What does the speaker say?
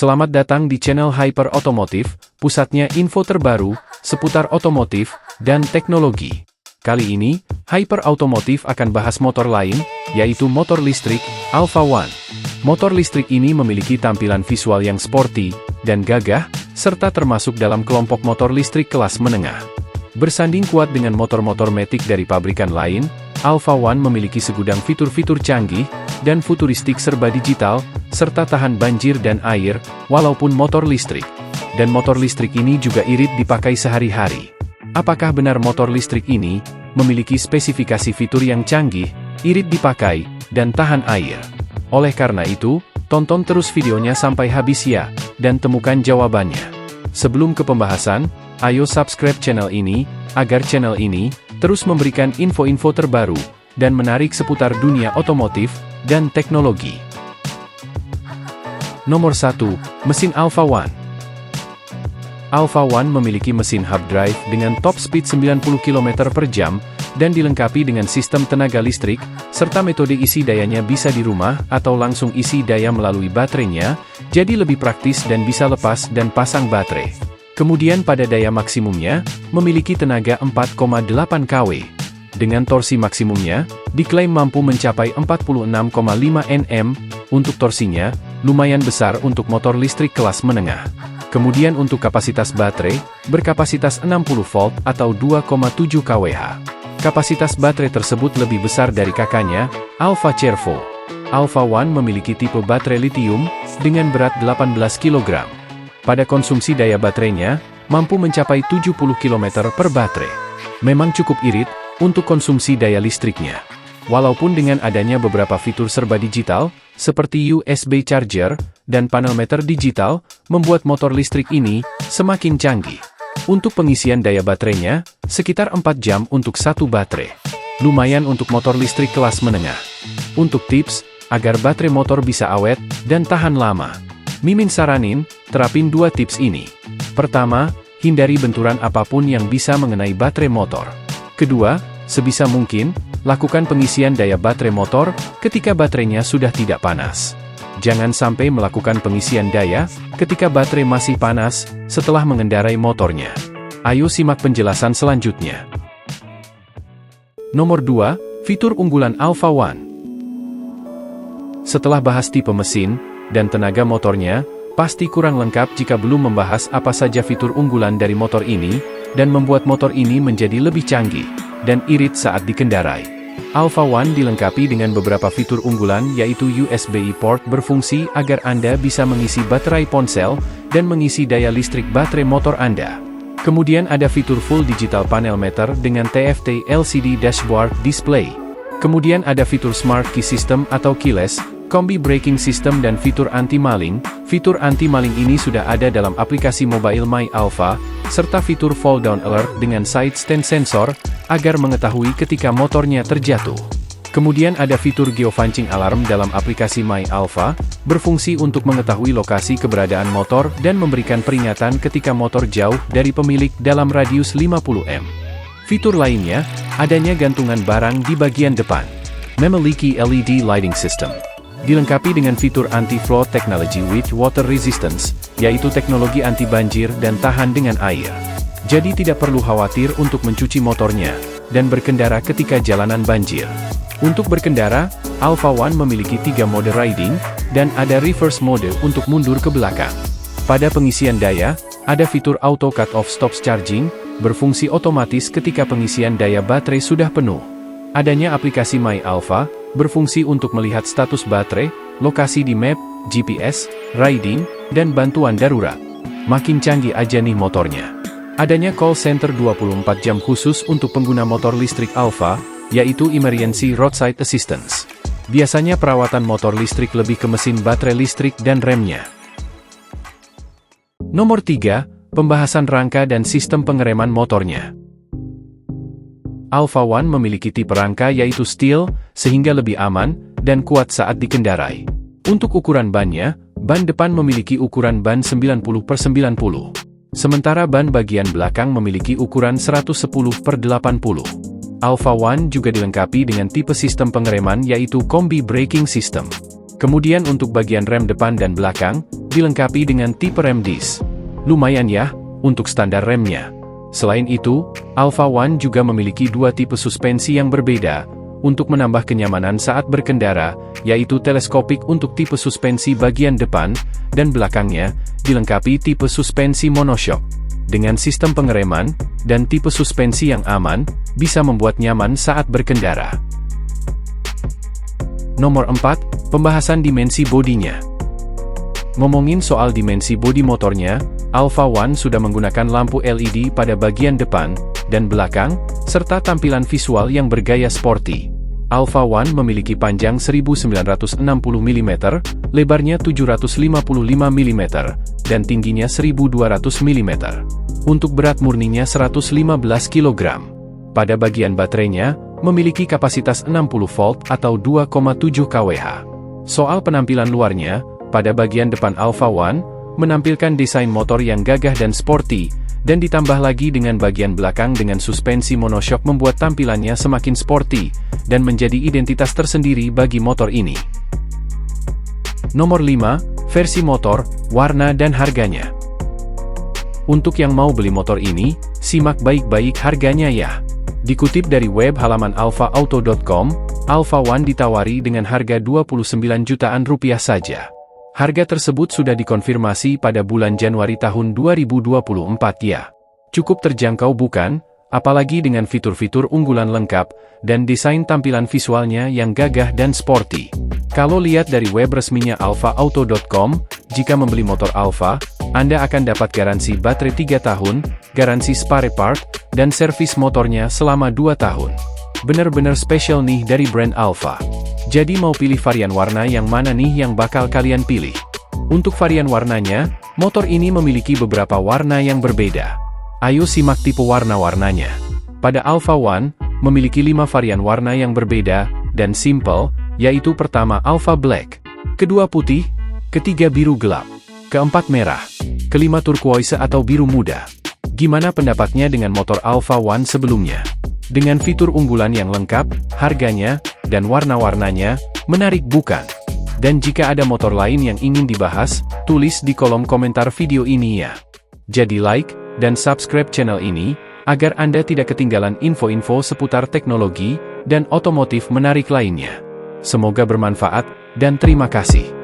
Selamat datang di channel Hyper Otomotif, pusatnya info terbaru seputar otomotif dan teknologi. Kali ini, Hyper Otomotif akan bahas motor lain, yaitu motor listrik Alpha One. Motor listrik ini memiliki tampilan visual yang sporty dan gagah, serta termasuk dalam kelompok motor listrik kelas menengah. Bersanding kuat dengan motor-motor matic dari pabrikan lain, Alpha One memiliki segudang fitur-fitur canggih dan futuristik serba digital, serta tahan banjir dan air, walaupun motor listrik. Dan motor listrik ini juga irit dipakai sehari-hari. Apakah benar motor listrik ini memiliki spesifikasi fitur yang canggih, irit dipakai, dan tahan air? Oleh karena itu, tonton terus videonya sampai habis ya, dan temukan jawabannya. Sebelum ke pembahasan, ayo subscribe channel ini, agar channel ini terus memberikan info-info terbaru dan menarik seputar dunia otomotif dan teknologi. Nomor 1. Mesin Alpha One. Alpha One memiliki mesin hub drive dengan top speed 90 km per jam, dan dilengkapi dengan sistem tenaga listrik, serta metode isi dayanya bisa di rumah atau langsung isi daya melalui baterainya, jadi lebih praktis dan bisa lepas dan pasang baterai. Kemudian pada daya maksimumnya, memiliki tenaga 4,8 kW. Dengan torsi maksimumnya, diklaim mampu mencapai 46,5 Nm, untuk torsinya, lumayan besar untuk motor listrik kelas menengah. Kemudian untuk kapasitas baterai, berkapasitas 60 volt atau 2,7 kWh. Kapasitas baterai tersebut lebih besar dari kakaknya, Alpha Cervo. Alpha One memiliki tipe baterai lithium, dengan berat 18 kg. Pada konsumsi daya baterainya, mampu mencapai 70 km per baterai. Memang cukup irit untuk konsumsi daya listriknya. Walaupun dengan adanya beberapa fitur serba digital, seperti USB charger dan panel meter digital, membuat motor listrik ini semakin canggih. Untuk pengisian daya baterainya, sekitar 4 jam untuk satu baterai. Lumayan untuk motor listrik kelas menengah. Untuk tips, agar baterai motor bisa awet dan tahan lama, Mimin saranin, terapin 2 tips ini. Pertama, hindari benturan apapun yang bisa mengenai baterai motor. Kedua, sebisa mungkin, lakukan pengisian daya baterai motor ketika baterainya sudah tidak panas. Jangan sampai melakukan pengisian daya ketika baterai masih panas setelah mengendarai motornya. Ayo simak penjelasan selanjutnya. Nomor 2, fitur unggulan Alpha One. Setelah bahas tipe mesin dan tenaga motornya, pasti kurang lengkap jika belum membahas apa saja fitur unggulan dari motor ini, dan membuat motor ini menjadi lebih canggih dan irit saat dikendarai. Alpha One dilengkapi dengan beberapa fitur unggulan, yaitu USB port berfungsi agar Anda bisa mengisi baterai ponsel dan mengisi daya listrik baterai motor Anda. Kemudian ada fitur full digital panel meter dengan TFT LCD dashboard display. Kemudian ada fitur smart key system atau keyless, kombi braking system, dan fitur anti-maling. Fitur anti-maling ini sudah ada dalam aplikasi mobile My Alpha, serta fitur fall down alert dengan side stand sensor, agar mengetahui ketika motornya terjatuh. Kemudian ada fitur geofencing alarm dalam aplikasi My Alpha, berfungsi untuk mengetahui lokasi keberadaan motor dan memberikan peringatan ketika motor jauh dari pemilik dalam radius 50 m. Fitur lainnya, adanya gantungan barang di bagian depan. Memiliki LED lighting system. Dilengkapi dengan fitur anti-flood technology with water resistance, yaitu teknologi anti banjir dan tahan dengan air. Jadi tidak perlu khawatir untuk mencuci motornya, dan berkendara ketika jalanan banjir. Untuk berkendara, Alpha One memiliki 3 mode riding, dan ada reverse mode untuk mundur ke belakang. Pada pengisian daya, ada fitur auto cut-off stops charging, berfungsi otomatis ketika pengisian daya baterai sudah penuh. Adanya aplikasi My Alpha, berfungsi untuk melihat status baterai, lokasi di map, GPS, riding, dan bantuan darurat. Makin canggih aja nih motornya. Adanya call center 24 jam khusus untuk pengguna motor listrik Alpha, yaitu Emergency Roadside Assistance. Biasanya perawatan motor listrik lebih ke mesin baterai listrik dan remnya. Nomor 3, pembahasan rangka dan sistem pengereman motornya. Alpha One memiliki tipe rangka yaitu steel, sehingga lebih aman dan kuat saat dikendarai. Untuk ukuran bannya, ban depan memiliki ukuran ban 90/90. Sementara ban bagian belakang memiliki ukuran 110/80. Alpha One juga dilengkapi dengan tipe sistem pengereman yaitu kombi braking system. Kemudian untuk bagian rem depan dan belakang, dilengkapi dengan tipe rem disc. Lumayan ya, untuk standar remnya. Selain itu, Alpha One juga memiliki dua tipe suspensi yang berbeda, untuk menambah kenyamanan saat berkendara, yaitu teleskopik untuk tipe suspensi bagian depan, dan belakangnya, dilengkapi tipe suspensi monoshock. Dengan sistem pengereman, dan tipe suspensi yang aman, bisa membuat nyaman saat berkendara. Nomor 4, pembahasan dimensi bodinya. Ngomongin soal dimensi bodi motornya, Alpha One sudah menggunakan lampu LED pada bagian depan dan belakang, serta tampilan visual yang bergaya sporty. Alpha One memiliki panjang 1960 mm, lebarnya 755 mm, dan tingginya 1200 mm. Untuk berat murninya 115 kg. Pada bagian baterainya, memiliki kapasitas 60 volt atau 2,7 kWh. Soal penampilan luarnya, pada bagian depan Alpha One, menampilkan desain motor yang gagah dan sporty, dan ditambah lagi dengan bagian belakang dengan suspensi monoshock membuat tampilannya semakin sporty, dan menjadi identitas tersendiri bagi motor ini. Nomor 5, versi motor, warna dan harganya. Untuk yang mau beli motor ini, simak baik-baik harganya ya. Dikutip dari web halaman alfaauto.com, Alpha One ditawari dengan harga 29 jutaan rupiah saja. Harga tersebut sudah dikonfirmasi pada bulan Januari tahun 2024 ya. Cukup terjangkau bukan? Apalagi dengan fitur-fitur unggulan lengkap, dan desain tampilan visualnya yang gagah dan sporty. Kalau lihat dari web resminya alfaauto.com, jika membeli motor Alpha, Anda akan dapat garansi baterai 3 tahun, garansi spare part, dan servis motornya selama 2 tahun. Bener-bener spesial nih dari brand Alpha. Jadi mau pilih varian warna yang mana nih yang bakal kalian pilih? Untuk varian warnanya, motor ini memiliki beberapa warna yang berbeda. Ayo simak tipe warna-warnanya. Pada Alpha One, memiliki 5 varian warna yang berbeda, dan simple, yaitu pertama Alpha Black, kedua putih, ketiga biru gelap, keempat merah, kelima turquoise atau biru muda. Gimana pendapatnya dengan motor Alpha One sebelumnya? Dengan fitur unggulan yang lengkap, harganya, dan warna-warnanya, menarik bukan? Dan jika ada motor lain yang ingin dibahas, tulis di kolom komentar video ini ya. Jadi like, dan subscribe channel ini, agar Anda tidak ketinggalan info-info seputar teknologi, dan otomotif menarik lainnya. Semoga bermanfaat, dan terima kasih.